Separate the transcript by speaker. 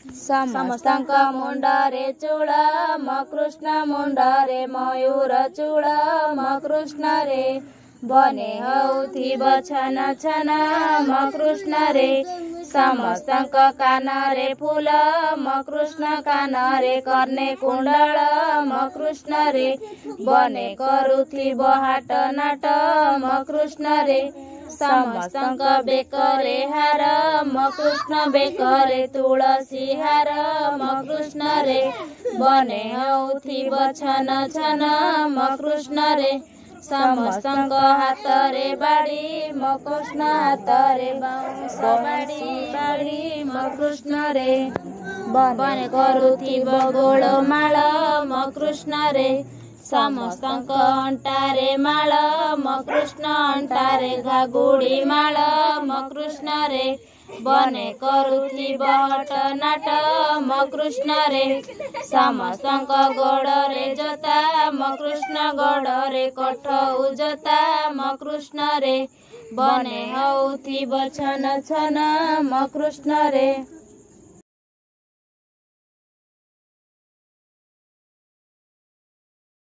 Speaker 1: समस्तଙ୍କ मुंडरे चूड़ म कृष्ण मुंडरे मयूर चूड़ म कृष्ण रे बने होउथिब छन छन म कृष्ण रे समस्तଙ୍କ कानरे फूल म कृष्ण कानरे कर्णे कुंडल म कृष्ण रे बने करुथिब हाट नाट म कृष्ण रे समस्तଙ୍କ बेकरे हार म कृष्ण बेकरे तुलसी हार म कृष्ण रे बने होउथिब छन छन म कृष्ण रे समस्तଙ୍କ हातरे बाड़ी म कृष्ण हातरे बाउंस बाड़ी म कृष्ण रे बने करुथिब गोलमाल म कृष्ण रे समस्तଙ୍କ अंटारे माल म कृष्ण अंटारे घागुड़ी माल म कृष्ण रे बने करुथिब हट नाट म कृष्ण रे समस्तଙ୍କ गोड़रे जोता म कृष्ण गोड़रे कठौ जोता म कृष्ण रे बने होउथिब छन छन म कृष्ण रे।